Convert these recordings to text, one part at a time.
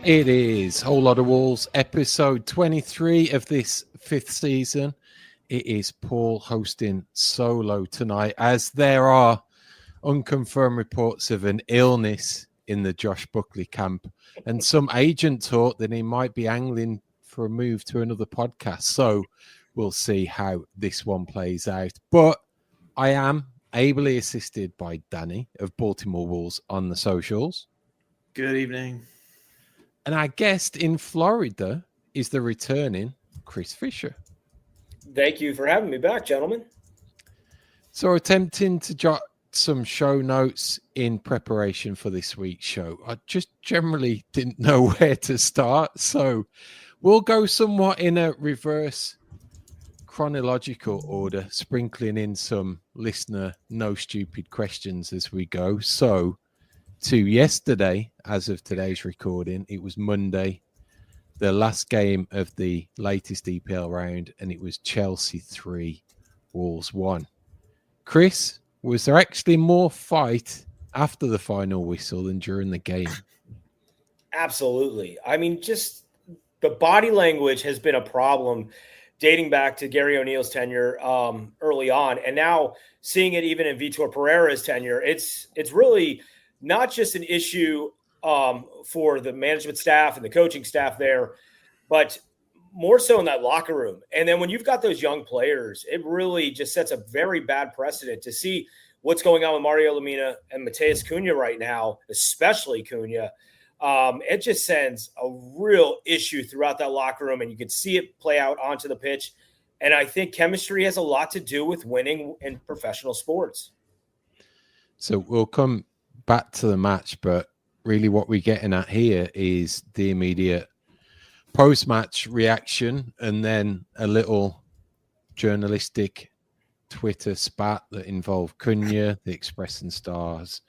It is Whole Lot of Wolves, episode 23 of this fifth season. It is Paul hosting solo tonight, as there are unconfirmed reports of an illness in the Josh Buckley camp, and some agent thought that he might be angling for a move to another podcast. So we'll see how this one plays out. But I am ably assisted by Danny of Baltimore Wolves on the socials. Good evening. And our guest in Florida is the returning Chris Fisher. Thank you for having me back, gentlemen. So, attempting to jot some show notes in preparation for this week's show, I just generally didn't know where to start. So, we'll go somewhat in a reverse chronological order, sprinkling in some listener no stupid questions as we go. So, to yesterday, as of today's recording, it was Monday, the last game of the latest EPL round, and it was Chelsea 3, Wolves 1. Chris, was there actually more fight after the final whistle than during the game? Absolutely. I mean, just the body language has been a problem dating back to Gary O'Neill's tenure early on. And now seeing it even in Vitor Pereira's tenure, it's really not just an issue for the management staff and the coaching staff there, but more so in that locker room. And then when you've got those young players, it really just sets a very bad precedent to see what's going on with Mario Lemina and Matheus Cunha right now, especially Cunha. It just sends a real issue throughout that locker room, and you can see it play out onto the pitch. And I think chemistry has a lot to do with winning in professional sports. So we'll come back to the match, but really what we're getting at here is the immediate post-match reaction and then a little journalistic Twitter spat that involved Cunha, the Express and Stars,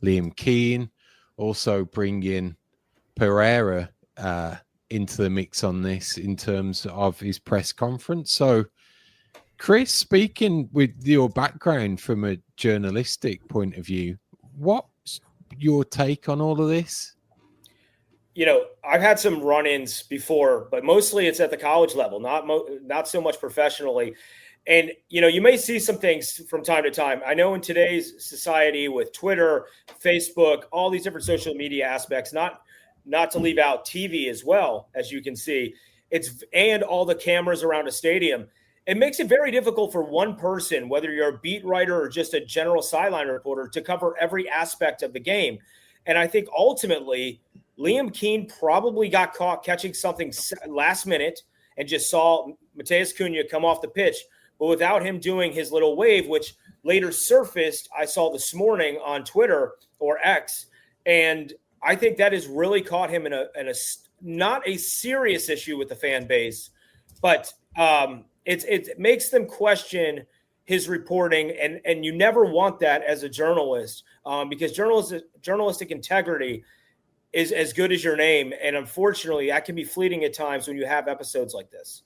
Liam Keane, also bringing Pereira into the mix on this in terms of his press conference. So, Chris, speaking with your background from a journalistic point of view, what's your take on all of this? You know, I've had some run-ins before, but mostly it's at the college level, not so much professionally. And, you know, you may see some things from time to time. I know in today's society with Twitter, Facebook, all these different social media aspects, not to leave out TV as well, as you can see, and all the cameras around a stadium. It makes it very difficult for one person, whether you're a beat writer or just a general sideline reporter, to cover every aspect of the game. And I think ultimately Liam Keane probably got caught catching something last minute and just saw Matheus Cunha come off the pitch, but without him doing his little wave, which later surfaced, I saw this morning on Twitter or X. And I think that has really caught him in a not a serious issue with the fan base, but it makes them question his reporting. And you never want that as a journalist because journalistic integrity is as good as your name. And unfortunately, that can be fleeting at times when you have episodes like this.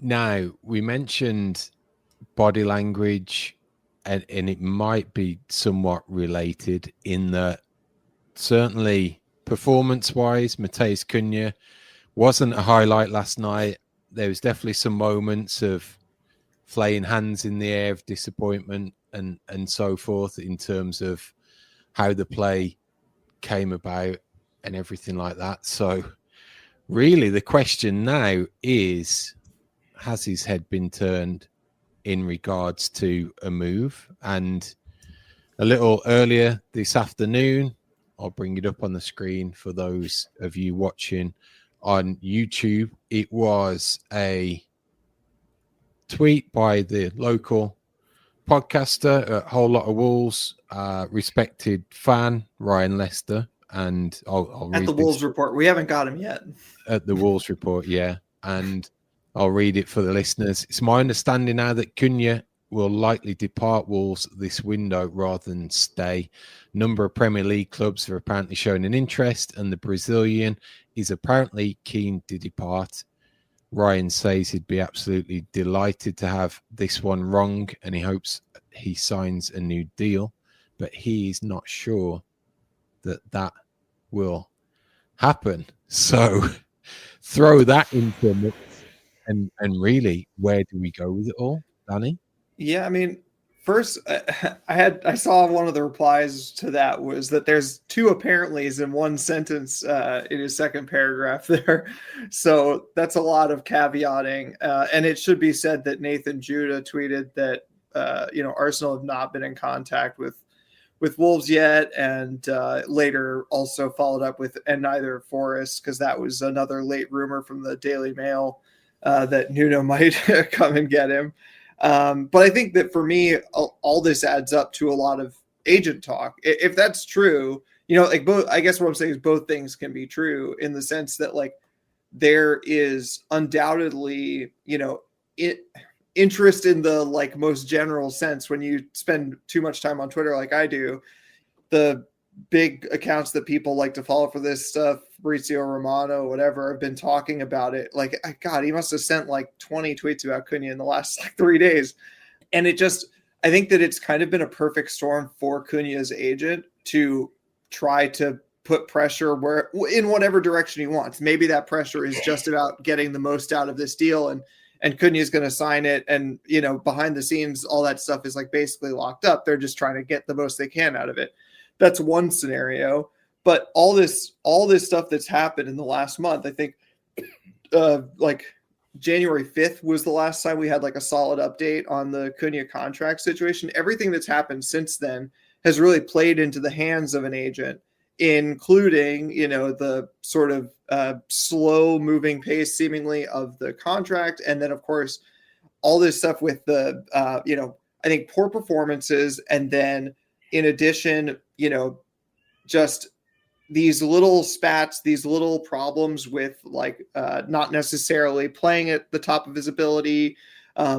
Now, we mentioned body language, and it might be somewhat related in that certainly performance-wise, Matheus Cunha wasn't a highlight last night. There was definitely some moments of flaying hands in the air of disappointment and so forth in terms of how the play came about and everything like that. So really the question now is, has his head been turned in regards to a move? And a little earlier this afternoon, I'll bring it up on the screen for those of you watching on YouTube. It was a tweet by the local podcaster at Whole Lot of Wolves, respected fan Ryan Lester, and I'll read at the Wolves report. We haven't got him yet. At the Wolves report, yeah, and I'll read it for the listeners. It's my understanding now that Cunha will likely depart Wolves this window rather than stay. A number of Premier League clubs have apparently shown an interest, and the Brazilian is apparently keen to depart. Ryan says he'd be absolutely delighted to have this one wrong, and he hopes he signs a new deal, but he is not sure that will happen. So throw that into a mix, and really, where do we go with it all, Danny? Yeah, I mean, first, I saw one of the replies to that was that there's two apparentlys in one sentence in his second paragraph there, so that's a lot of caveating. And it should be said that Nathan Judah tweeted that Arsenal have not been in contact with Wolves yet, and later also followed up with and neither Forest, because that was another late rumor from the Daily Mail that Nuno might come and get him. But I think that for me, all this adds up to a lot of agent talk. If that's true, like both, I guess what I'm saying is both things can be true in the sense that like there is undoubtedly, interest in the like most general sense when you spend too much time on Twitter like I do. The big accounts that people like to follow for this stuff, Fabrizio Romano, whatever, have been talking about it. Like, God, he must have sent like 20 tweets about Cunha in the last like 3 days. And I think that it's kind of been a perfect storm for Cunha's agent to try to put pressure in whatever direction he wants. Maybe that pressure is just about getting the most out of this deal, and Cunha is going to sign it. And, behind the scenes, all that stuff is like basically locked up. They're just trying to get the most they can out of it. That's one scenario. But all this stuff that's happened in the last month, I think like January 5th was the last time we had like a solid update on the Cunha contract situation. Everything that's happened since then has really played into the hands of an agent, including, the sort of slow moving pace seemingly of the contract. And then, of course, all this stuff with the, I think poor performances. And then in addition, just these little spats, these little problems with like not necessarily playing at the top of his ability.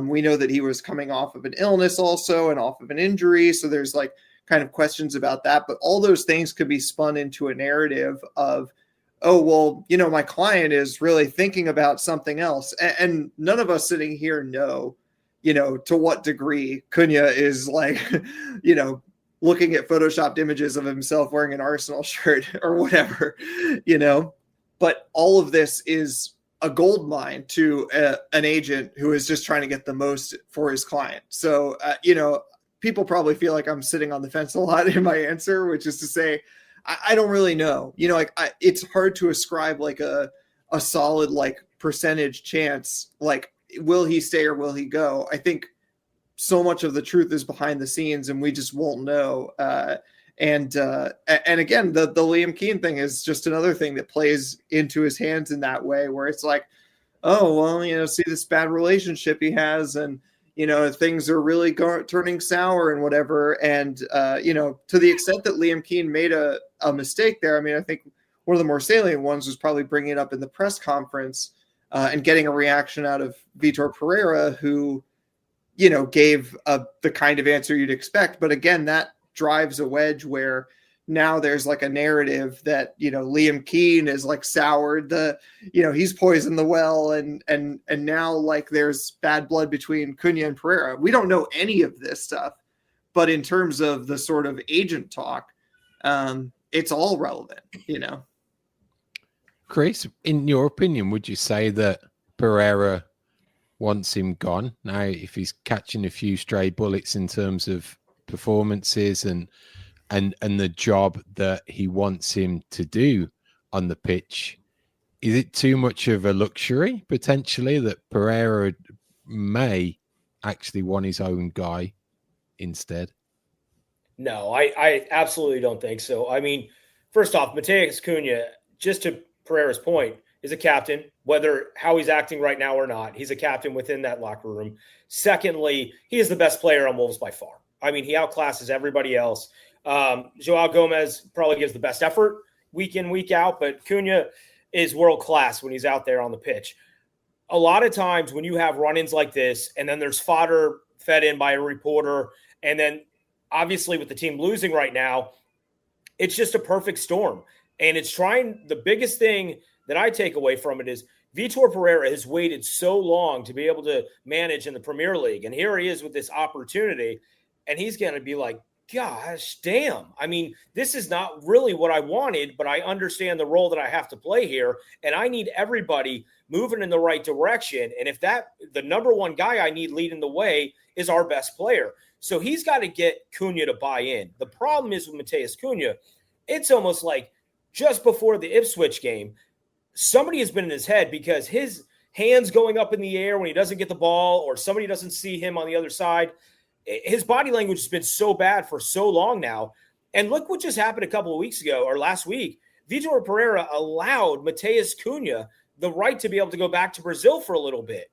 We know that he was coming off of an illness also and off of an injury. So there's like kind of questions about that, but all those things could be spun into a narrative of, oh, well, my client is really thinking about something else. And none of us sitting here know, to what degree Cunha is like, looking at photoshopped images of himself wearing an Arsenal shirt or whatever, but all of this is a gold mine to an agent who is just trying to get the most for his client. So, people probably feel like I'm sitting on the fence a lot in my answer, which is to say, I don't really know, it's hard to ascribe like a solid, like percentage chance, like, will he stay or will he go? I think so much of the truth is behind the scenes and we just won't know. And again, the Liam Keane thing is just another thing that plays into his hands in that way, where it's like, oh, well, see this bad relationship he has, and, things are really turning sour and whatever. And, to the extent that Liam Keane made a mistake there, I mean, I think one of the more salient ones was probably bringing it up in the press conference and getting a reaction out of Vitor Pereira, who, gave the kind of answer you'd expect. But again, that drives a wedge where now there's like a narrative that, Liam Keane is like soured he's poisoned the well, and now like there's bad blood between Cunha and Pereira. We don't know any of this stuff, but in terms of the sort of agent talk, it's all relevant, Chris, in your opinion, would you say that Pereira wants him gone now if he's catching a few stray bullets in terms of performances and the job that he wants him to do on the pitch? Is it too much of a luxury potentially that Pereira may actually want his own guy instead? No, I absolutely don't think so. I mean, first off, Matheus Cunha, just to Pereira's point, is a captain, whether how he's acting right now or not. He's a captain within that locker room. Secondly, he is the best player on Wolves by far. I mean, he outclasses everybody else. Joao Gomez probably gives the best effort week in, week out, but Cunha is world-class when he's out there on the pitch. A lot of times when you have run-ins like this, and then there's fodder fed in by a reporter, and then obviously with the team losing right now, it's just a perfect storm. And it's the biggest thing that I take away from it is Vitor Pereira has waited so long to be able to manage in the Premier League. And here he is with this opportunity, and he's going to be like gosh, damn. I mean, this is not really what I wanted, but I understand the role that I have to play here. And I need everybody moving in the right direction. And if the number one guy I need leading the way is our best player. So he's got to get Cunha to buy in. The problem is with Matheus Cunha, it's almost like just before the Ipswich game, somebody has been in his head because his hands going up in the air when he doesn't get the ball or somebody doesn't see him on the other side. His body language has been so bad for so long now. And look what just happened a couple of weeks ago or last week. Vitor Pereira allowed Matheus Cunha the right to be able to go back to Brazil for a little bit.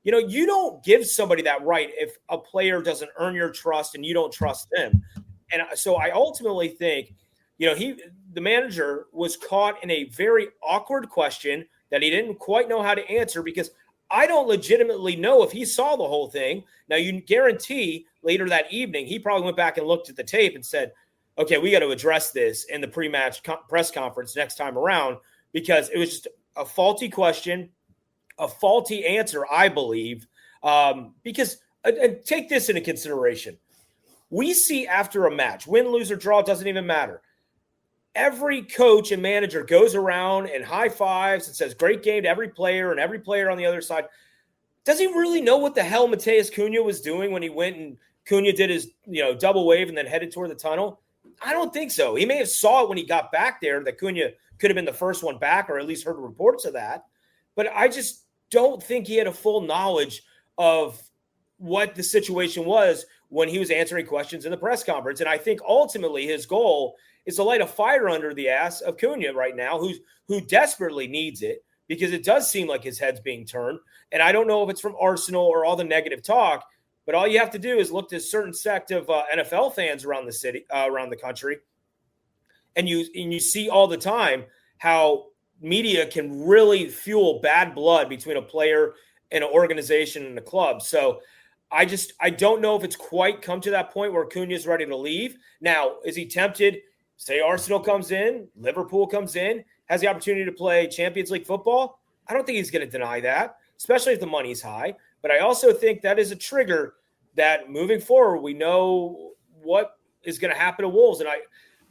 You know, you don't give somebody that right if a player doesn't earn your trust and you don't trust them. And so I ultimately think, you know, the manager was caught in a very awkward question that he didn't quite know how to answer because I don't legitimately know if he saw the whole thing. Now, you can guarantee later that evening, he probably went back and looked at the tape and said, okay, we got to address this in the pre-match press conference next time around because it was just a faulty question, a faulty answer, I believe, because take this into consideration. We see after a match, win, lose, or draw, it doesn't even matter. Every coach and manager goes around and high fives and says, great game to every player and every player on the other side. Does he really know what the hell Matheus Cunha was doing when he went and Cunha did his, double wave and then headed toward the tunnel? I don't think so. He may have saw it when he got back there that Cunha could have been the first one back or at least heard reports of that. But I just don't think he had a full knowledge of what the situation was when he was answering questions in the press conference. And I think ultimately his goal is to light a fire under the ass of Cunha right now, who desperately needs it because it does seem like his head's being turned. And I don't know if it's from Arsenal or all the negative talk, but all you have to do is look to a certain sect of NFL fans around the city, around the country, and you see all the time how media can really fuel bad blood between a player and an organization and a club. So I don't know if it's quite come to that point where Cunha's ready to leave. Now, is he tempted? Say Arsenal comes in, Liverpool comes in, has the opportunity to play Champions League football. I don't think he's going to deny that, especially if the money's high. But I also think that is a trigger that moving forward, we know what is going to happen to Wolves. And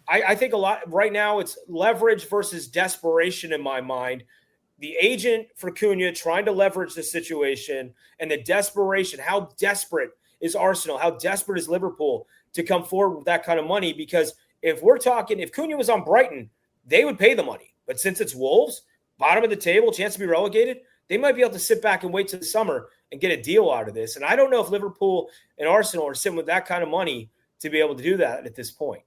I think a lot right now it's leverage versus desperation in my mind. The agent for Cunha trying to leverage the situation and the desperation. How desperate is Arsenal? How desperate is Liverpool to come forward with that kind of money? Because if Cunha was on Brighton, they would pay the money. But since it's Wolves, bottom of the table, chance to be relegated, they might be able to sit back and wait till the summer and get a deal out of this. And I don't know if Liverpool and Arsenal are sitting with that kind of money to be able to do that at this point.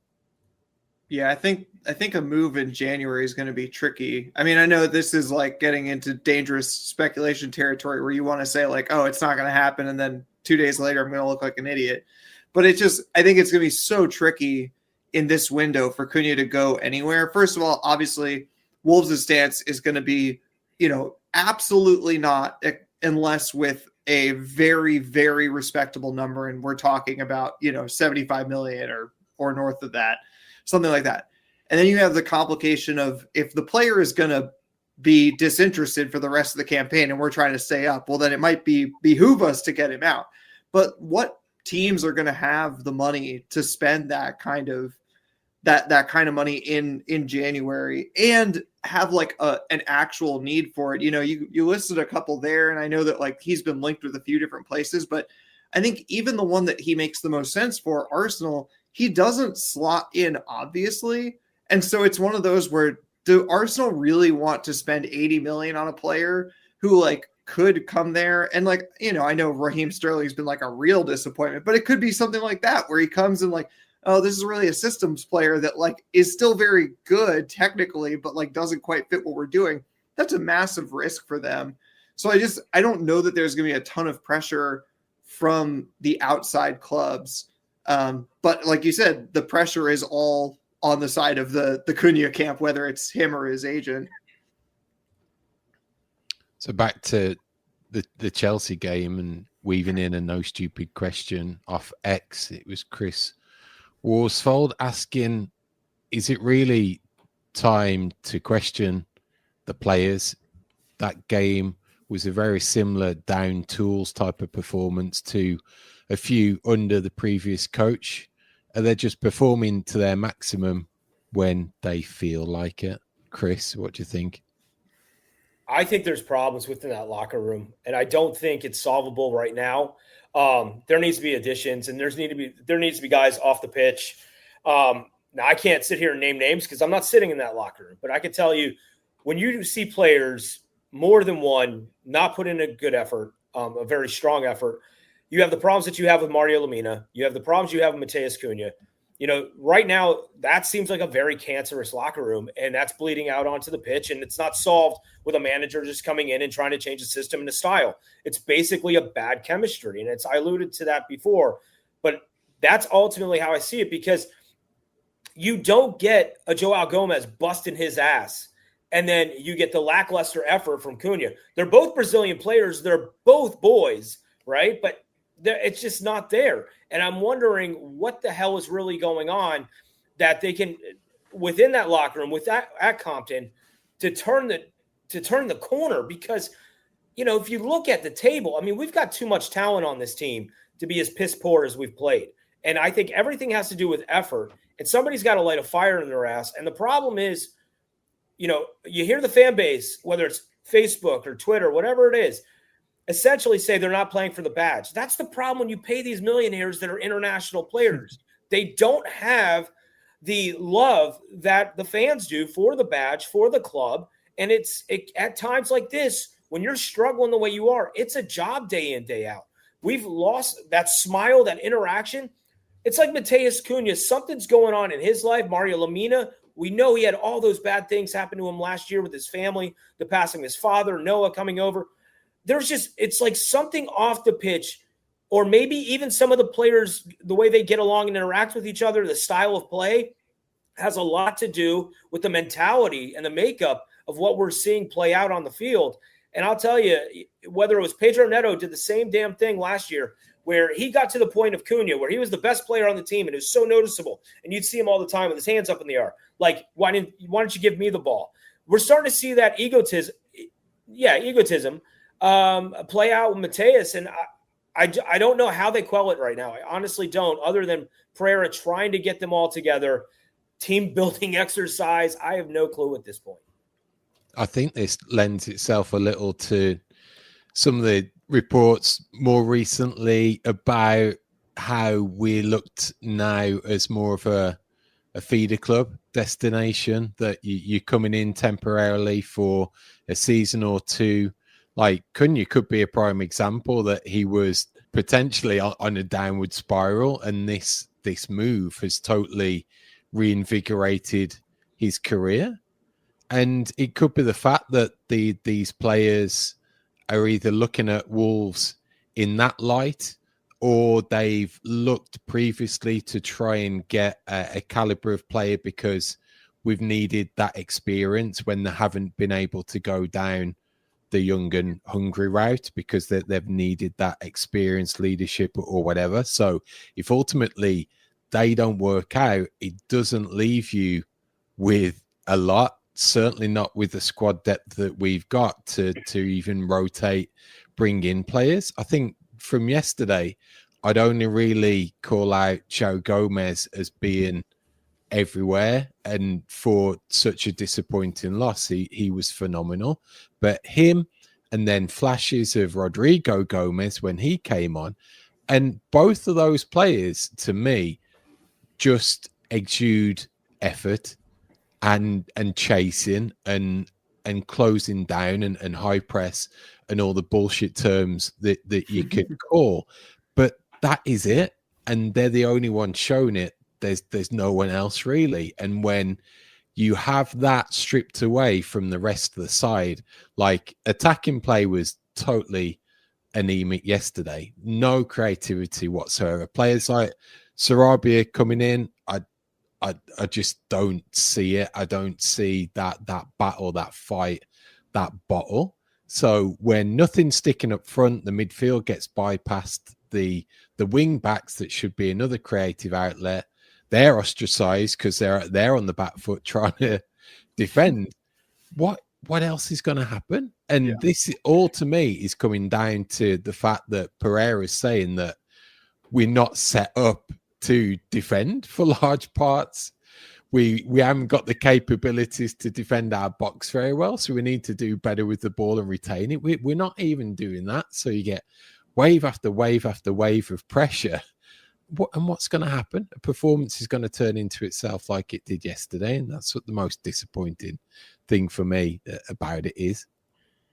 Yeah, I think a move in January is going to be tricky. I mean, I know this is like getting into dangerous speculation territory where you want to say like, oh, it's not going to happen. And then 2 days later, I'm going to look like an idiot. But I think it's going to be so tricky in this window for Cunha to go anywhere. First of all, obviously, Wolves' stance is going to be, absolutely not unless with a very, very respectable number. And we're talking about, 75 million or north of that, something like that. And then you have the complication of if the player is going to be disinterested for the rest of the campaign and we're trying to stay up, well, then it might behoove us to get him out. But what teams are going to have the money to spend that kind of money in January and have like an actual need for it? You listed a couple there, and I know that like he's been linked with a few different places, but I think even the one that he makes the most sense for, Arsenal, he doesn't slot in obviously. And so it's one of those where do Arsenal really want to spend 80 million on a player who like could come there? And like, I know Raheem Sterling's been like a real disappointment, but it could be something like that where he comes and like, oh, this is really a systems player that like is still very good technically, but like doesn't quite fit what we're doing. That's a massive risk for them. So I don't know that there's going to be a ton of pressure from the outside clubs. But like you said, the pressure is all on the side of the Cunha camp, whether it's him or his agent. So back to the Chelsea game and weaving in a no stupid question off X. It was Chris Worsfold asking, is it really time to question the players? That game was a very similar down tools type of performance to a few under the previous coach. Are they just performing to their maximum when they feel like it? Chris, what do you think? I think there's problems within that locker room, and I don't think it's solvable right now. There needs to be additions, and there needs to be guys off the pitch. Now, I can't sit here and name names because I'm not sitting in that locker room, but I can tell you when you see players, more than one, not put in a good effort, a very strong effort, you have the problems that you have with Mario Lemina. You have the problems you have with Matheus Cunha. Right now, that seems like a very cancerous locker room, and that's bleeding out onto the pitch, and it's not solved with a manager just coming in and trying to change the system and the style. It's basically a bad chemistry, and I alluded to that before, but that's ultimately how I see it, because you don't get a Joao Gomez busting his ass, and then you get the lackluster effort from Cunha. They're both Brazilian players. They're both boys, right? But it's just not there. And I'm wondering what the hell is really going on that they can, within that locker room, with that at Compton, to turn the corner. Because, if you look at the table, I mean, we've got too much talent on this team to be as piss poor as we've played. And I think everything has to do with effort. And somebody's got to light a fire in their ass. And the problem is, you hear the fan base, whether it's Facebook or Twitter, whatever it is, essentially say they're not playing for the badge. That's the problem when you pay these millionaires that are international players. They don't have the love that the fans do for the badge, for the club. And at times like this, when you're struggling the way you are, it's a job day in, day out. We've lost that smile, that interaction. It's like Matheus Cunha. Something's going on in his life. Mario Lemina, we know he had all those bad things happen to him last year with his family, the passing of his father, Noah coming over. It's like something off the pitch, or maybe even some of the players, the way they get along and interact with each other, the style of play has a lot to do with the mentality and the makeup of what we're seeing play out on the field. And I'll tell you, whether it was Pedro Neto did the same damn thing last year, where he got to the point of Cunha, where he was the best player on the team and it was so noticeable. And you'd see him all the time with his hands up in the air. Like, why don't you give me the ball? We're starting to see that egotism play out with Matheus, and I don't know how they quell it right now. I honestly don't, other than Pereira trying to get them all together, team building exercise. I have no clue at this point. I think this lends itself a little to some of the reports more recently about how we looked now as more of a feeder club destination, that you're coming in temporarily for a season or two. Like Cunha could be a prime example that he was potentially on a downward spiral, and this move has totally reinvigorated his career. And it could be the fact that these players are either looking at Wolves in that light, or they've looked previously to try and get a caliber of player because we've needed that experience when they haven't been able to go down the young and hungry route because they've needed that experienced leadership or whatever. So if ultimately they don't work out, it doesn't leave you with a lot, certainly not with the squad depth that we've got to even rotate, bring in players. I think from yesterday, I'd only really call out Joao Gomez as being everywhere, and for such a disappointing loss, he was phenomenal. But him, and then flashes of Rodrigo Gomez when he came on, and both of those players to me just exude effort and chasing and closing down and high press and all the bullshit terms that you could call. But that is it, and they're the only ones showing it. There's no one else really. And when you have that stripped away from the rest of the side, like attacking play was totally anemic yesterday. No creativity whatsoever. Players like Sarabia coming in, I just don't see it. I don't see that battle, that fight, that bottle. So when nothing's sticking up front, the midfield gets bypassed. The wing backs that should be another creative outlet, they're ostracized because they're on the back foot trying to defend. What else is going to happen? And this all to me is coming down to the fact that Pereira is saying that we're not set up to defend for large parts. We haven't got the capabilities to defend our box very well, so we need to do better with the ball and retain it. We're not even doing that, so you get wave after wave after wave of pressure. What's going to happen? A performance is going to turn into itself like it did yesterday, and that's what the most disappointing thing for me about it is.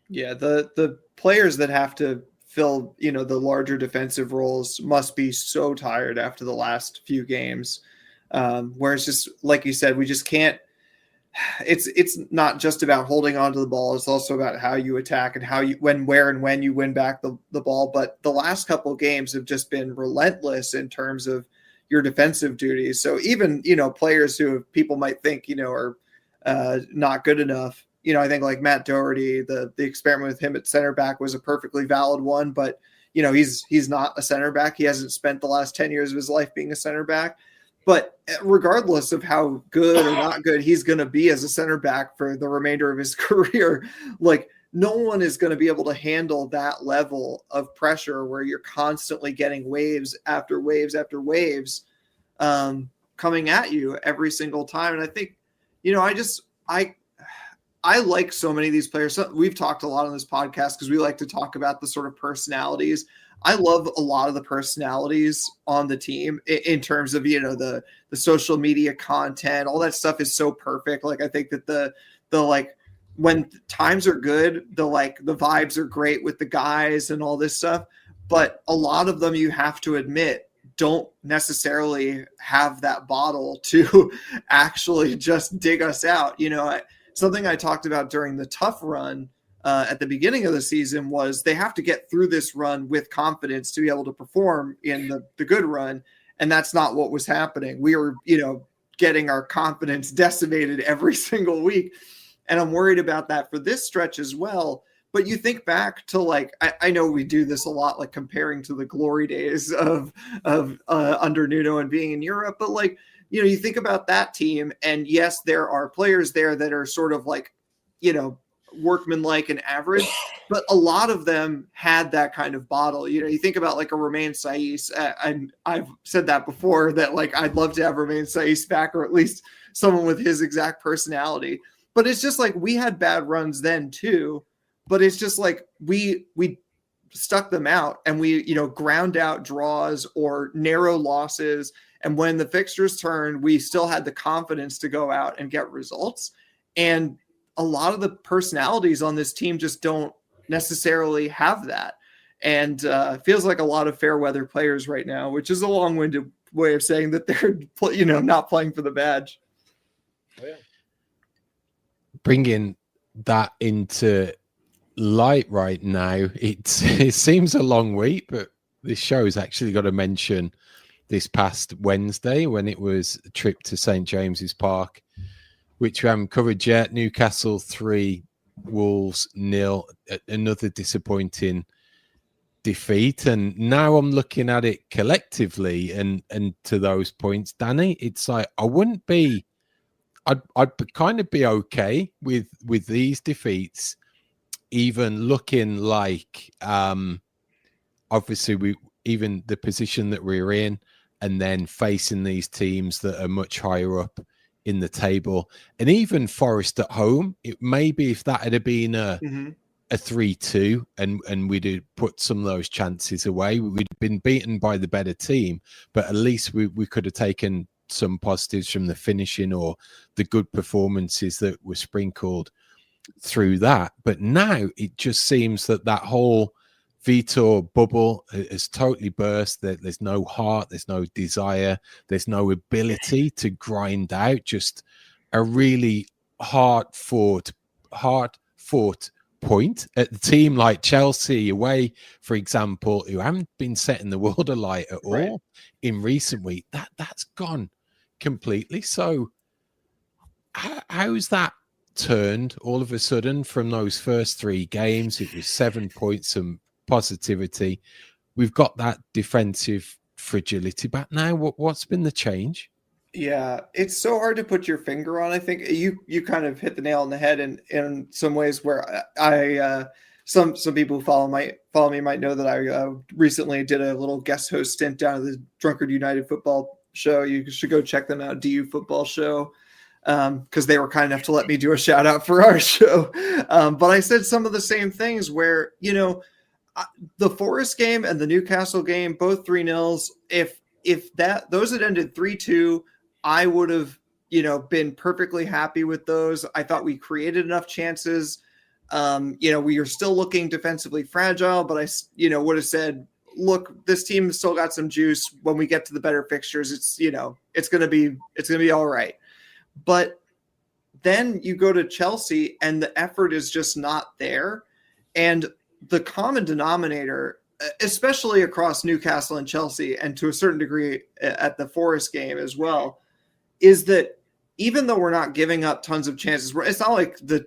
Yeah, the players that have to fill, the larger defensive roles must be so tired after the last few games. Where it's just like you said, we just can't. It's not just about holding on to the ball. It's also about how you attack and how you, where, and when you win back the ball. But the last couple of games have just been relentless in terms of your defensive duties. So even players who people might think are not good enough. I think like Matt Doherty, the experiment with him at center back was a perfectly valid one. But he's not a center back. He hasn't spent the last 10 years of his life being a center back. But regardless of how good or not good he's going to be as a center back for the remainder of his career, like no one is going to be able to handle that level of pressure where you're constantly getting waves after waves after waves coming at you every single time. And I think, I like so many of these players. We've talked a lot on this podcast because we like to talk about the sort of personalities. I love a lot of the personalities on the team in terms of, the social media content, all that stuff is so perfect. Like, I think that the like when times are good, the vibes are great with the guys and all this stuff. But a lot of them, you have to admit, don't necessarily have that bottle to actually just dig us out. Something I talked about during the tough run at the beginning of the season was they have to get through this run with confidence to be able to perform in the good run. And that's not what was happening. We were, getting our confidence decimated every single week. And I'm worried about that for this stretch as well. But you think back to I know we do this a lot, like comparing to the glory days of under Nuno and being in Europe, but you think about that team, and yes, there are players there that are sort of workmanlike and average, but a lot of them had that kind of bottle. You think about a Romain Saiss, and I've said that before that I'd love to have Romain Saiss back, or at least someone with his exact personality. But it's just we had bad runs then too, but it's just we stuck them out, and we ground out draws or narrow losses. And when the fixtures turned, we still had the confidence to go out and get results. And a lot of the personalities on this team just don't necessarily have that. And feels like a lot of fair weather players right now, which is a long-winded way of saying that they're, not playing for the badge. Oh, yeah. Bringing that into light right now, it seems a long week, but this show's actually got to mention this past Wednesday when it was a trip to St. James's Park, which we haven't covered yet. Newcastle 3, Wolves 0, another disappointing defeat. And now I'm looking at it collectively and to those points, Danny, it's I'd kind of be okay with these defeats, even looking like obviously even the position that we're in, and then facing these teams that are much higher up in the table, and even Forest at home. It maybe if that had been a 3-2 and we'd have put some of those chances away, we'd have been beaten by the better team, but at least we could have taken some positives from the finishing or the good performances that were sprinkled through that. But now it just seems that whole Vitor bubble has totally burst. There's no heart, there's no desire, there's no ability to grind out just a really hard-fought point at the team like Chelsea away, for example, who haven't been setting the world alight at all in recent weeks. That's gone completely. So how's that turned all of a sudden from those first 3 games? It was 7 points and positivity. We've got that defensive fragility back now. What's been the change? Yeah, it's so hard to put your finger on. I think you kind of hit the nail on the head in some ways, where I some people who follow me might know that I recently did a little guest host stint down at the Drunkard United football show. You should go check them out, DU Football Show, because they were kind enough to let me do a shout out for our show. But I said some of the same things where, you know, the Forest game and the Newcastle game, both 3-0. If those had ended 3-2, I would have, you know, been perfectly happy with those. I thought we created enough chances. You know, we are still looking defensively fragile, but I, you know, would have said, look, this team still got some juice. When we get to the better fixtures, it's, you know, it's going to be all right. But then you go to Chelsea and the effort is just not there. And the common denominator, especially across Newcastle and Chelsea, and to a certain degree at the Forest game as well, is that even though we're not giving up tons of chances, it's not like the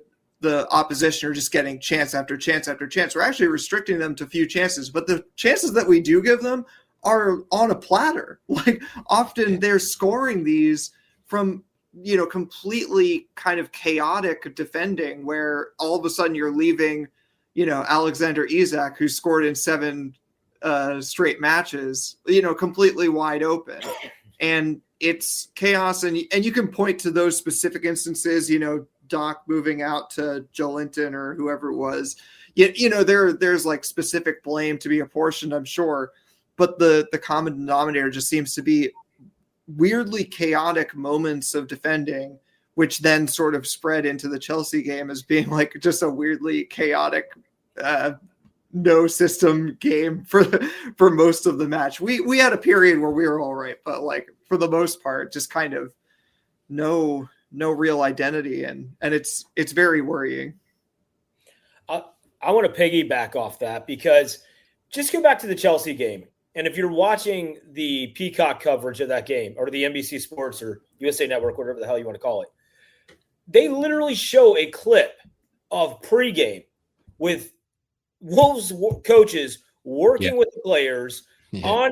opposition are just getting chance after chance after chance. We're actually restricting them to few chances, but the chances that we do give them are on a platter. Like often they're scoring these from, you know, completely kind of chaotic defending where all of a sudden you're leaving, you know, Alexander Isak, who scored in 7 straight matches, you know, completely wide open. And it's chaos. And you can point to those specific instances, you know, Doc moving out to Joelinton or whoever it was. You know, there's like specific blame to be apportioned, I'm sure. But the common denominator just seems to be weirdly chaotic moments of defending, which then sort of spread into the Chelsea game as being like just a weirdly chaotic, no system game for most of the match. We had a period where we were all right, but like for the most part, just kind of no real identity, and it's very worrying. I want to piggyback off that because just go back to the Chelsea game. And if you're watching the Peacock coverage of that game or the NBC Sports or USA Network, whatever the hell you want to call it, they literally show a clip of pregame with Wolves coaches working with the players on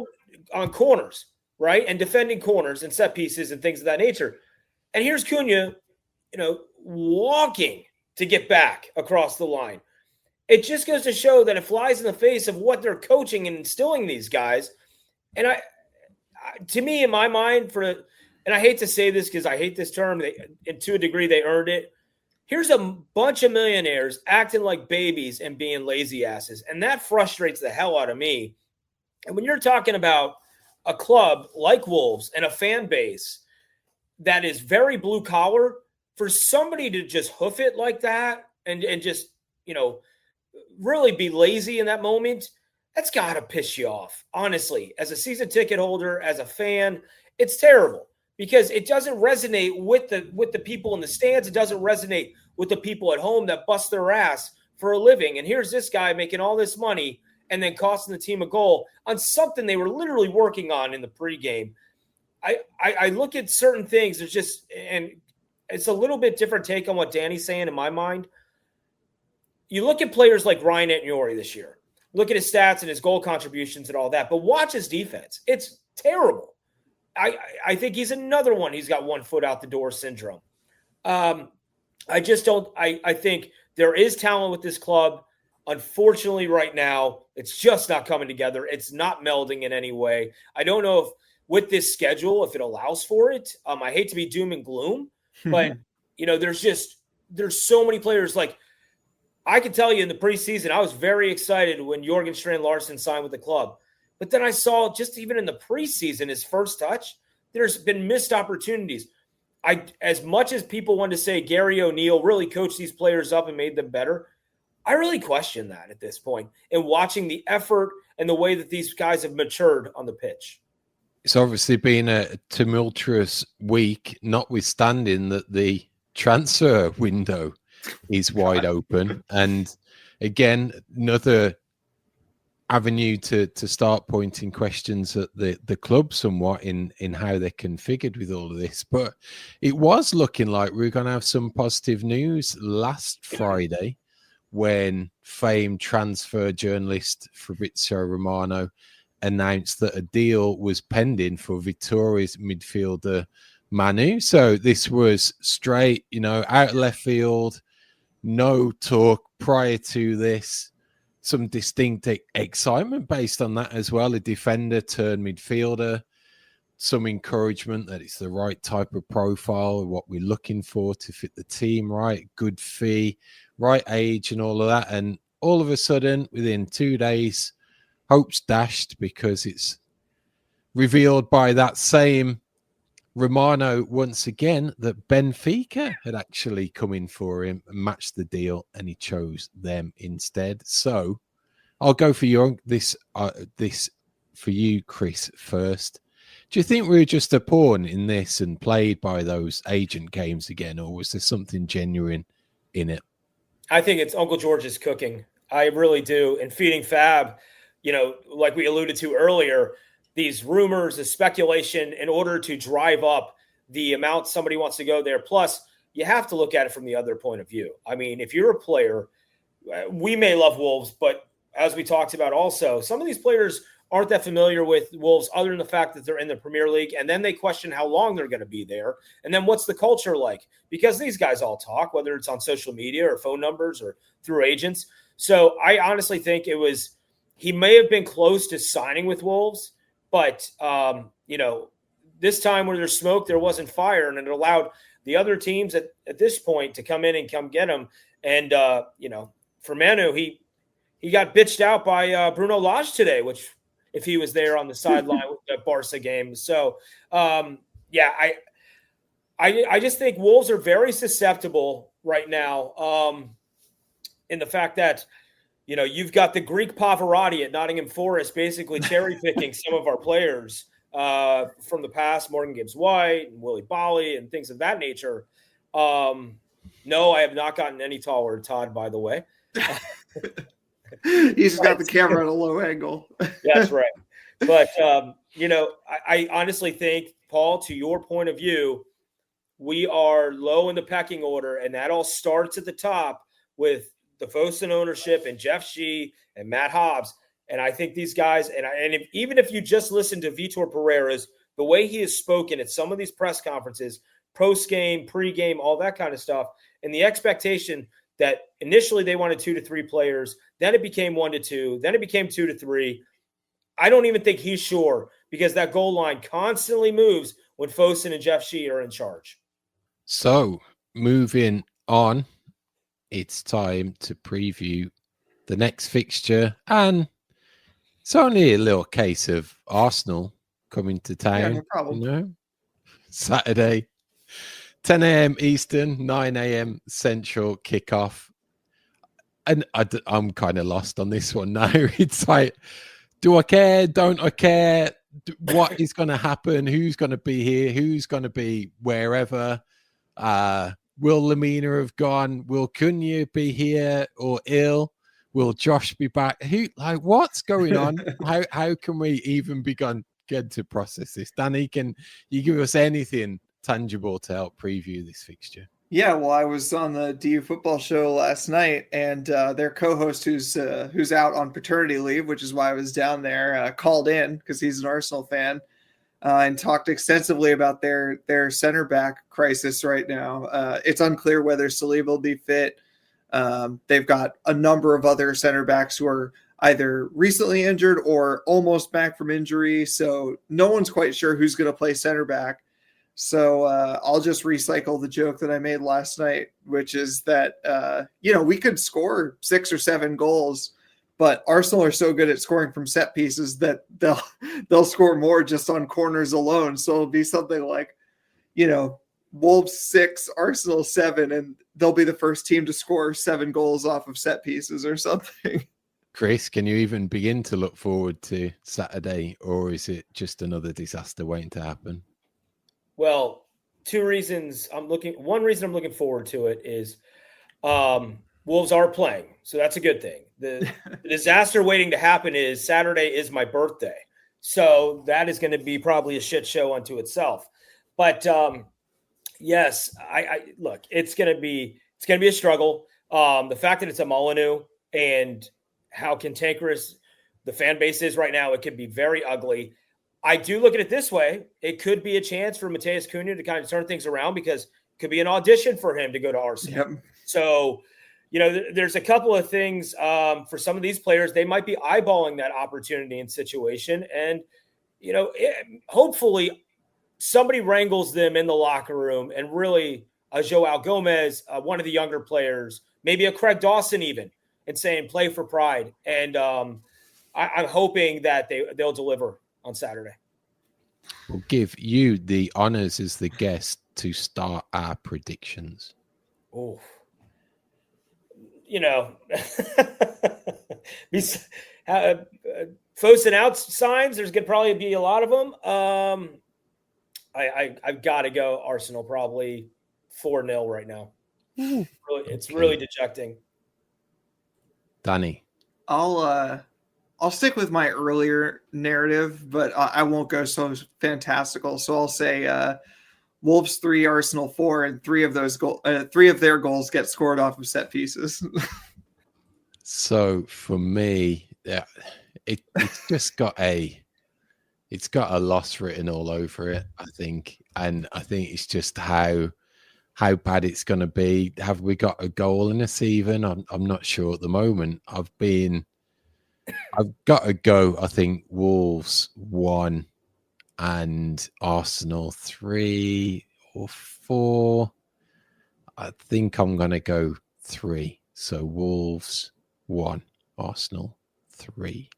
corners, right? And defending corners and set pieces and things of that nature. And here's Cunha, you know, walking to get back across the line. It just goes to show that it flies in the face of what they're coaching and instilling these guys. And to me, in my mind, and I hate to say this because I hate this term, to a degree they earned it. Here's a bunch of millionaires acting like babies and being lazy asses. And that frustrates the hell out of me. And when you're talking about a club like Wolves and a fan base that is very blue collar, for somebody to just hoof it like that and just, you know, really be lazy in that moment, that's got to piss you off. Honestly, as a season ticket holder, as a fan, it's terrible because it doesn't resonate with the people in the stands. It doesn't resonate with the people at home that bust their ass for a living. And here's this guy making all this money and then costing the team a goal on something they were literally working on in the pregame. I look at certain things. There's just, and it's a little bit different take on what Danny's saying in my mind. You look at players like Ryan Etniori this year. Look at his stats and his goal contributions and all that. But watch his defense. It's terrible. I think he's another one. He's got 1 foot out the door syndrome. I just don't. I think there is talent with this club. Unfortunately, right now, it's just not coming together. It's not melding in any way. I don't know if with this schedule, if it allows for it. I hate to be doom and gloom, but you know, there's so many players. Like I can tell you in the preseason, I was very excited when Jorgen Strand Larsen signed with the club. But then I saw just even in the preseason, his first touch, there's been missed opportunities. As much as people want to say Gary O'Neill really coached these players up and made them better, I really question that at this point in watching the effort and the way that these guys have matured on the pitch. It's obviously been a tumultuous week, notwithstanding that the transfer window is wide open. And again, another avenue to start pointing questions at the club somewhat in how they're configured with all of this. But it was looking like we were going to have some positive news last Friday when famed transfer journalist Fabrizio Romano announced that a deal was pending for Vittoria's midfielder Manu. So this was straight, out of left field, no talk prior to this. some distinct excitement based on that as well. A defender turned midfielder, some encouragement that it's the right type of profile, what we're looking for to fit the team, right? Good fee, right age, and all of that. And all of a sudden, within 2 days, hope's dashed because it's revealed by that same Romano once again that Benfica had actually come in for him and matched the deal, and he chose them instead. So I'll go for this for you, Chris, first. Do you think we were just a pawn in this and played by those agent games again, or was there something genuine in it? I think it's Uncle George's cooking. I really do. And feeding Fab, like we alluded to earlier, these rumors, the speculation in order to drive up the amount somebody wants to go there. Plus, you have to look at it from the other point of view. I mean, if you're a player, we may love Wolves, but as we talked about also, some of these players aren't that familiar with Wolves other than the fact that they're in the Premier League, and then they question how long they're going to be there. And then what's the culture like? Because these guys all talk, whether it's on social media or phone numbers or through agents. So I honestly think he may have been close to signing with Wolves, but, this time where there's smoke, there wasn't fire, and it allowed the other teams at this point to come in and come get him. And, for Manu, he got bitched out by Bruno Lage today, which if he was there on the sideline with the Barca game. So, I just think Wolves are very susceptible right now in the fact that, you've got the Greek Pavarotti at Nottingham Forest basically cherry-picking some of our players from the past, Morgan Gibbs-White and Willie Bolly and things of that nature. No, I have not gotten any taller, Todd, by the way. He's got the camera at a low angle. That's right. But, I honestly think, Paul, to your point of view, we are low in the pecking order, and that all starts at the top with the Fosun ownership and Jeff Shee and Matt Hobbs. And I think these guys, even if you just listen to Vitor Pereira's, the way he has spoken at some of these press conferences, post-game, pre-game, all that kind of stuff, and the expectation that initially they wanted 2 to 3 players, then it became 1 to 2, then it became 2 to 3. I don't even think he's sure because that goal line constantly moves when Fosun and Jeff Shee are in charge. So, moving on, it's time to preview the next fixture, and it's only a little case of Arsenal coming to town. Yeah, no problem. Saturday, 10 a.m. Eastern, 9 a.m. Central kickoff. And I'm kind of lost on this one now. It's like, do I care? Don't I care? What is going to happen? Who's going to be here? Who's going to be wherever? Will Lamina have gone? Will Cunha be here or ill? Will Josh be back? What's going on? How can we even begin to process this? Danny, can you give us anything tangible to help preview this fixture? Yeah, well, I was on the DU football show last night, and their co-host, who's out on paternity leave, which is why I was down there, called in because he's an Arsenal fan. And talked extensively about their center back crisis right now. It's unclear whether Saliba will be fit. They've got a number of other center backs who are either recently injured or almost back from injury. So no one's quite sure who's going to play center back. So I'll just recycle the joke that I made last night, which is that, we could score 6 or 7 goals, but Arsenal are so good at scoring from set pieces that they'll score more just on corners alone. So it'll be something like, Wolves 6, Arsenal 7, and they'll be the first team to score 7 goals off of set pieces or something. Chris, can you even begin to look forward to Saturday, or is it just another disaster waiting to happen? Well, 2 reasons one reason I'm looking forward to it is Wolves are playing, so that's a good thing. The disaster waiting to happen is Saturday is my birthday. So that is going to be probably a shit show unto itself. But yes, I look, it's going to be a struggle. The fact that it's a Molineux and how cantankerous the fan base is right now, it could be very ugly. I do look at it this way. It could be a chance for Matheus Cunha to kind of turn things around because it could be an audition for him to go to Arsenal. Yep. So, there's a couple of things for some of these players. They might be eyeballing that opportunity and situation. And, hopefully somebody wrangles them in the locker room and really Joao Gomez, one of the younger players, maybe a Craig Dawson even, and saying play for pride. And I'm hoping that they'll deliver on Saturday. We'll give you the honors as the guest to start our predictions. Oh, Fos and out signs, there's going to probably be a lot of them. I've got to go Arsenal, probably 4-0 right now. It's really dejecting. Danny. I'll stick with my earlier narrative, but I won't go so fantastical. So I'll say Wolves 3, Arsenal 4, and three of their goals get scored off of set pieces. So for me, it's just got a loss written all over it, I think. And I think it's just how bad it's going to be. Have we got a goal in us even? I'm not sure at the moment. I've got to go, I think, Wolves 1 and Arsenal 3 or 4. I think I'm going to go 3. So Wolves 1, Arsenal 3.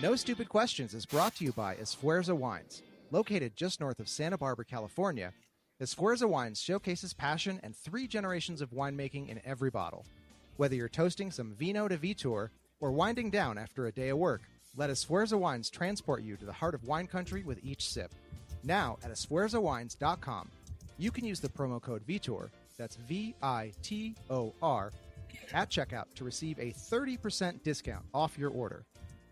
No Stupid Questions is brought to you by Esfuerzo Wines. Located just north of Santa Barbara, California, Esfuerzo Wines showcases passion and 3 generations of winemaking in every bottle. Whether you're toasting some Vino de Vitor or winding down after a day of work, let Esfuerzo Wines transport you to the heart of wine country with each sip. Now at esfuerzowines.com, you can use the promo code VITOR, that's VITOR, at checkout to receive a 30% discount off your order.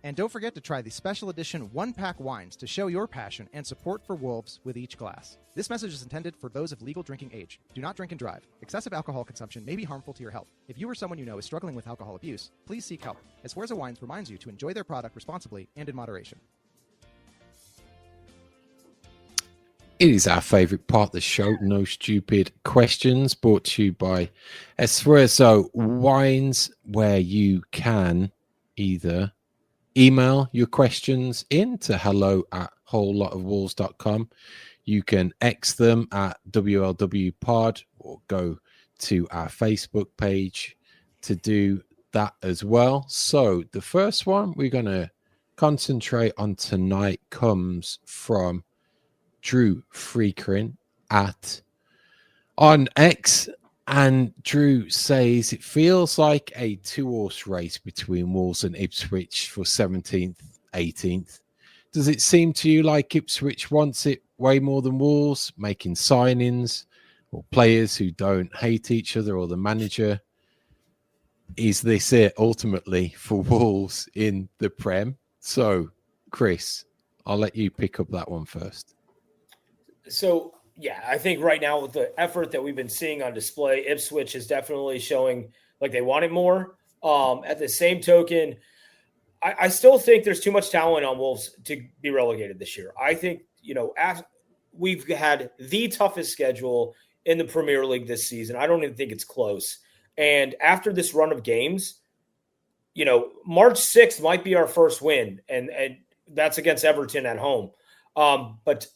And don't forget to try the special edition 1-pack wines to show your passion and support for Wolves with each glass. This message is intended for those of legal drinking age. Do not drink and drive. Excessive alcohol consumption may be harmful to your health. If you or someone you know is struggling with alcohol abuse, please seek help. Esfuerzo Wines reminds you to enjoy their product responsibly and in moderation. It is our favorite part of the show, No Stupid Questions, brought to you by Esfuerzo Wines, where you can either email your questions in to hello@wholelotofwolves.com. You can X them at WLW or go to our Facebook page to do that as well. So the first one we're going to concentrate on tonight comes from Drew Freakerin on X. And Drew says it feels like a 2-horse race between Wolves and Ipswich for 17th, 18th. Does it seem to you like Ipswich wants it way more than Wolves, making signings or players who don't hate each other or the manager? Is this it ultimately for Wolves in the Prem? So, Chris, I'll let you pick up that one first. So, yeah, I think right now with the effort that we've been seeing on display, Ipswich is definitely showing like they want it more. At the same token, I still think there's too much talent on Wolves to be relegated this year. I think, we've had the toughest schedule in the Premier League this season. I don't even think it's close. And after this run of games, March 6th might be our first win, and that's against Everton at home. But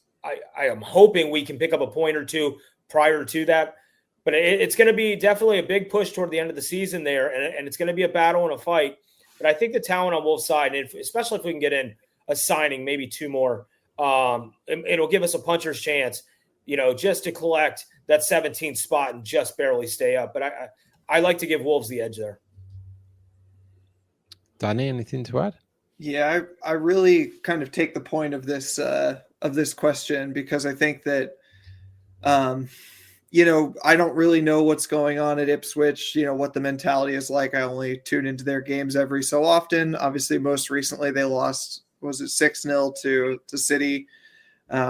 I am hoping we can pick up a point or two prior to that. But it's going to be definitely a big push toward the end of the season there, and it's going to be a battle and a fight. But I think the talent on Wolves' side, and especially if we can get in a signing, maybe 2 more, it'll give us a puncher's chance, just to collect that 17th spot and just barely stay up. But I like to give Wolves the edge there. Danny, anything to add? Yeah, I really kind of take the point of this question because I think that, I don't really know what's going on at Ipswich, what the mentality is like. I only tune into their games every so often. Obviously, most recently they lost, was it 6-0 to City,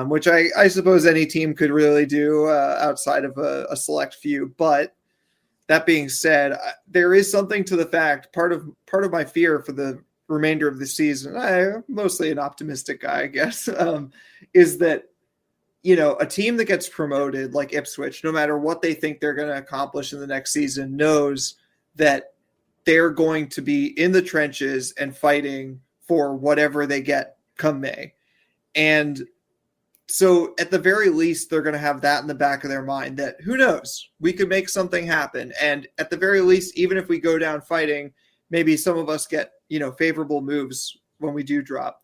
which I suppose any team could really do outside of a select few. But that being said, there is something to the fact, part of my fear for the remainder of the season, I'm mostly an optimistic guy, I guess, is that a team that gets promoted like Ipswich, no matter what they think they're going to accomplish in the next season, knows that they're going to be in the trenches and fighting for whatever they get come May. And so at the very least, they're going to have that in the back of their mind that who knows, we could make something happen. And at the very least, even if we go down fighting, maybe some of us get, favorable moves when we do drop.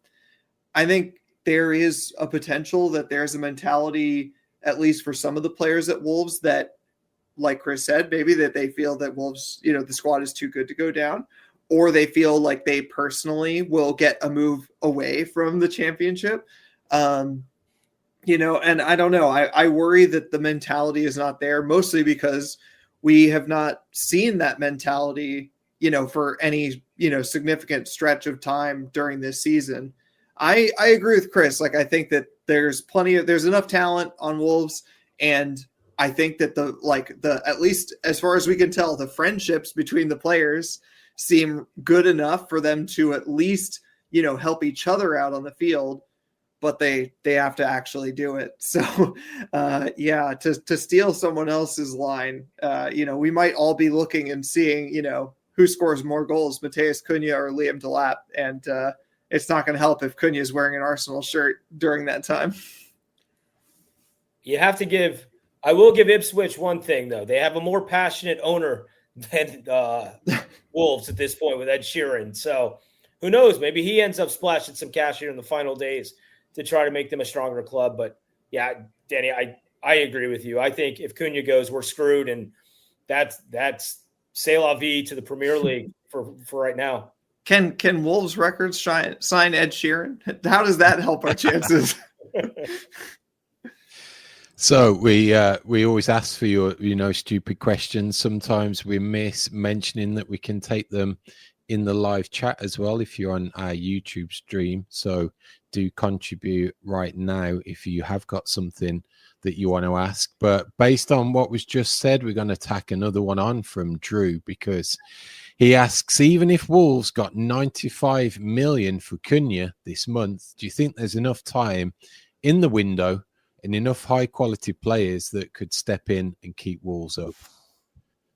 I think there is a potential that there's a mentality, at least for some of the players at Wolves, that, like Chris said, maybe that they feel that Wolves, the squad is too good to go down, or they feel like they personally will get a move away from the championship. And I don't know. I worry that the mentality is not there, mostly because we have not seen that mentality, for any, significant stretch of time during this season. I agree with Chris. Like, I think that there's enough talent on Wolves. And I think that at least as far as we can tell, the friendships between the players seem good enough for them to at least, help each other out on the field. But they have to actually do it. So, to steal someone else's line, we might all be looking and seeing, who scores more goals, Matheus Cunha or Liam Delap. And it's not going to help if Cunha is wearing an Arsenal shirt during that time. I will give Ipswich one thing, though. They have a more passionate owner than Wolves at this point with Ed Sheeran. So who knows? Maybe he ends up splashing some cash here in the final days to try to make them a stronger club. But yeah, Danny, I agree with you. I think if Cunha goes, we're screwed, and that's c'est la vie to the Premier League for right now. Can Wolves Records sign Ed Sheeran? How does that help our chances? So we always ask for your stupid questions. Sometimes we miss mentioning that we can take them in the live chat as well if you're on our YouTube stream. So do contribute right now if you have got something that you want to ask. But based on what was just said, we're going to tack another one on from Drew, because he asks, even if Wolves got 95 million for Cunha this month, do you think there's enough time in the window and enough high quality players that could step in and keep Wolves up?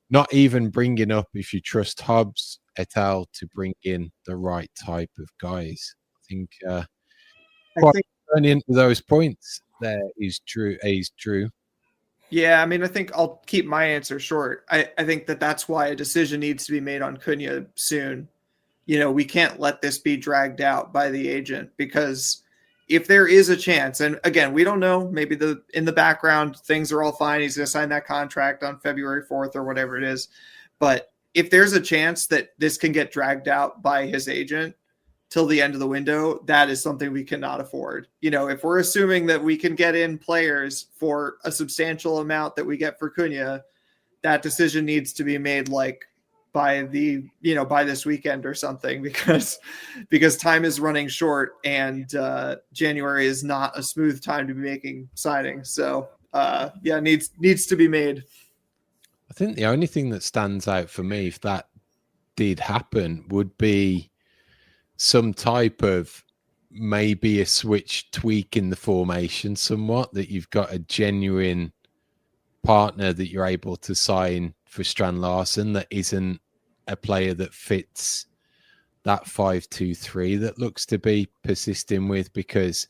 Not even bringing up if you trust Hobbs et al. To bring in the right type of guys. I think turning into those points there is Drew. Yeah, I mean, I think I'll keep my answer short. I think that's why a decision needs to be made on Cunha soon. We can't let this be dragged out by the agent, because if there is a chance, and again, we don't know, maybe in the background, things are all fine. He's going to sign that contract on February 4th or whatever it is. But if there's a chance that this can get dragged out by his agent till the end of the window, that is something we cannot afford. If we're assuming that we can get in players for a substantial amount that we get for Cunha, that decision needs to be made by this weekend or something, because time is running short, and January is not a smooth time to be making signings. So needs to be made. I think the only thing that stands out for me, if that did happen, would be some type of maybe a switch tweak in the formation somewhat, that you've got a genuine partner that you're able to sign for Strand Larsen that isn't a player that fits that 5-2-3 that looks to be persisting with. Because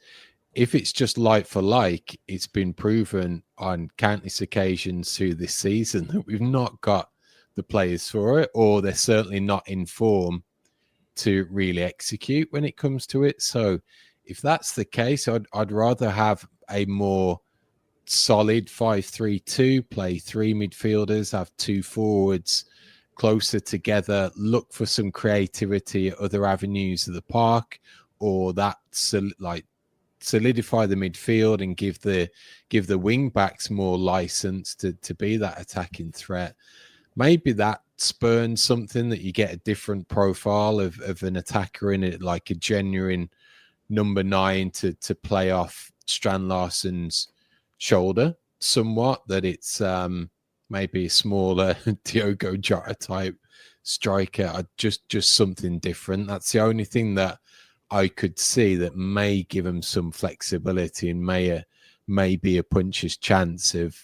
if it's just like for like, it's been proven on countless occasions through this season that we've not got the players for it, or they're certainly not in form to really execute when it comes to it. So if that's the case, I'd rather have a more solid 5-3-2, play three midfielders, have two forwards closer together, look for some creativity at other avenues of the park, or that solidify the midfield and give the wing backs more license to be that attacking threat. Maybe that spurns something that you get a different profile of an attacker in it, like a genuine number 9 to play off Strand Larsen's shoulder somewhat, that it's maybe a smaller Diogo Jota type striker, just something different. That's the only thing that I could see that may give him some flexibility and may maybe a puncher's chance of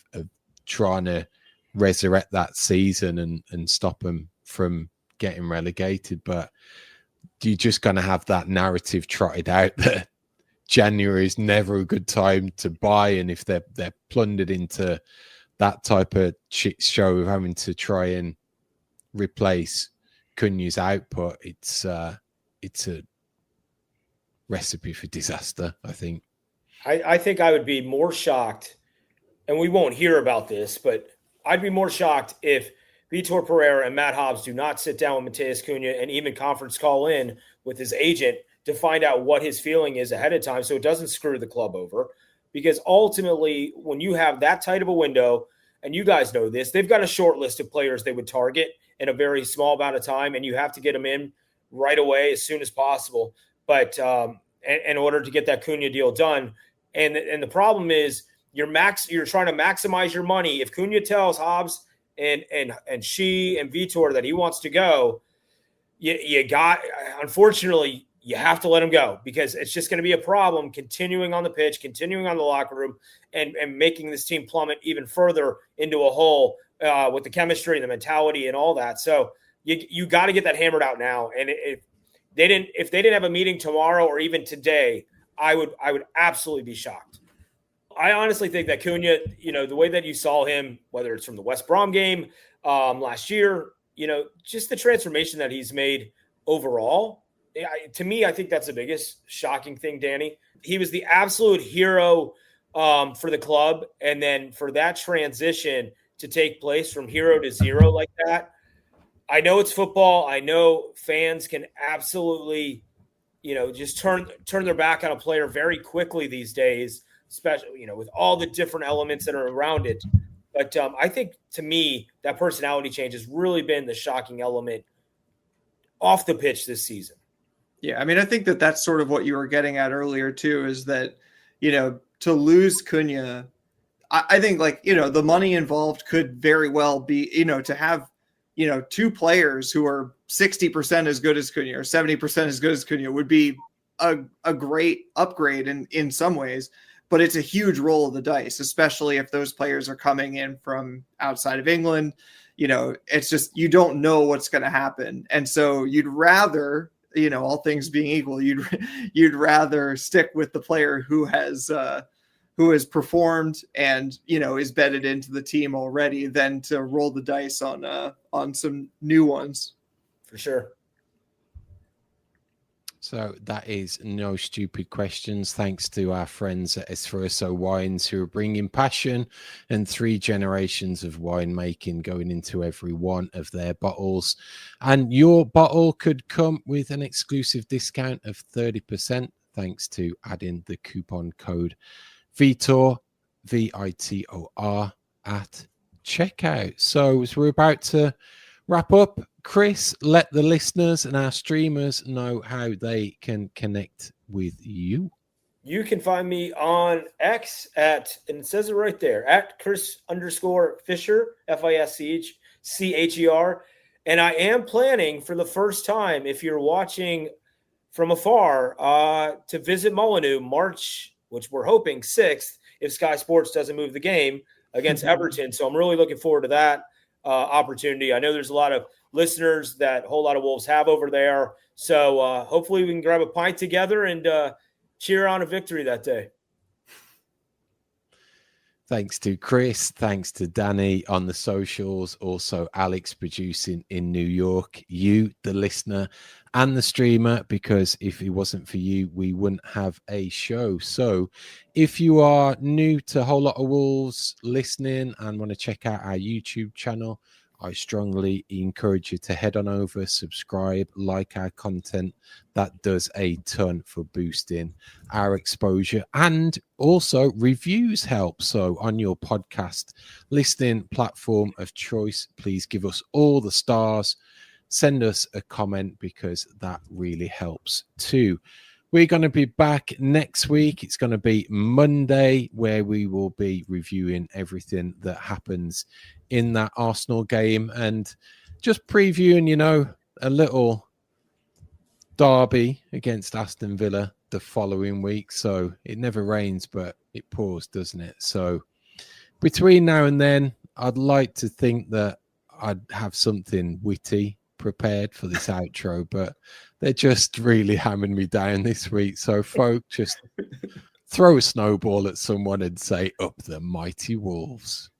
trying to resurrect that season and stop them from getting relegated. But you're just going to have that narrative trotted out that January is never a good time to buy, and if they're plundered into that type of shit show of having to try and replace Cunha's output, it's a recipe for disaster, I think. I think I would be more shocked, and we won't hear about this, but I'd be more shocked if Vitor Pereira and Matt Hobbs do not sit down with Matheus Cunha and even conference call in with his agent to find out what his feeling is ahead of time so it doesn't screw the club over. Because ultimately, when you have that tight of a window, and you guys know this, they've got a short list of players they would target in a very small amount of time, and you have to get them in right away as soon as possible. But in order to get that Cunha deal done, and the problem is you're trying to maximize your money. If Cunha tells Hobbs and she and Vitor that he wants to go, unfortunately, you have to let him go, because it's just going to be a problem continuing on the pitch, continuing on the locker room, and making this team plummet even further into a hole with the chemistry and the mentality and all that. So you got to get that hammered out now. And if they didn't have a meeting tomorrow or even today, I would absolutely be shocked. I honestly think that Cunha, the way that you saw him, whether it's from the West Brom game last year, just the transformation that he's made overall. To me, I think that's the biggest shocking thing, Danny. He was the absolute hero for the club. And then for that transition to take place from hero to zero like that, I know it's football. I know fans can absolutely, just turn their back on a player very quickly these days, especially, with all the different elements that are around it. But I think, to me, that personality change has really been the shocking element off the pitch this season. Yeah, I mean, I think that's sort of what you were getting at earlier, too, is that, to lose Cunha, I think, the money involved could very well be, to have, two players who are 60% as good as Cunha or 70% as good as Cunha would be a great upgrade in some ways. But it's a huge roll of the dice, especially if those players are coming in from outside of England. It's just, you don't know what's going to happen. And so you'd rather, all things being equal, you'd rather stick with the player who has performed and, is bedded into the team already than to roll the dice on some new ones. For sure. So that is no stupid questions. Thanks to our friends at Espresso Wines, who are bringing passion and 3 generations of winemaking going into every one of their bottles. And your bottle could come with an exclusive discount of 30% thanks to adding the coupon code Vitor, VITOR, at checkout. So as we're about to wrap up, Chris, let the listeners and our streamers know how they can connect with you. You can find me on X and it says it right there, at Chris_Fischer, FISCHER. And I am planning for the first time, if you're watching from afar, to visit Molineux March, which we're hoping 6th, if Sky Sports doesn't move the game against Everton. So I'm really looking forward to that opportunity. I know there's a lot of listeners that Whole Lot of Wolves have over there. So hopefully we can grab a pint together and cheer on a victory that day. Thanks to Chris. Thanks to Danny on the socials. Also, Alex producing in New York. You, the listener, and the streamer, because if it wasn't for you, we wouldn't have a show. So if you are new to Whole Lot of Wolves listening and want to check out our YouTube channel, I strongly encourage you to head on over, subscribe, like our content. That does a ton for boosting our exposure, and also reviews help. So on your podcast listening platform of choice, please give us all the stars. Send us a comment, because that really helps too. We're going to be back next week. It's going to be Monday, where we will be reviewing everything that happens in that Arsenal game and just previewing, a little derby against Aston Villa the following week. So it never rains, but it pours, doesn't it? So between now and then, I'd like to think that I'd have something witty prepared for this outro, but they're just really hammering me down this week. So folk, just throw a snowball at someone and say, up the mighty wolves.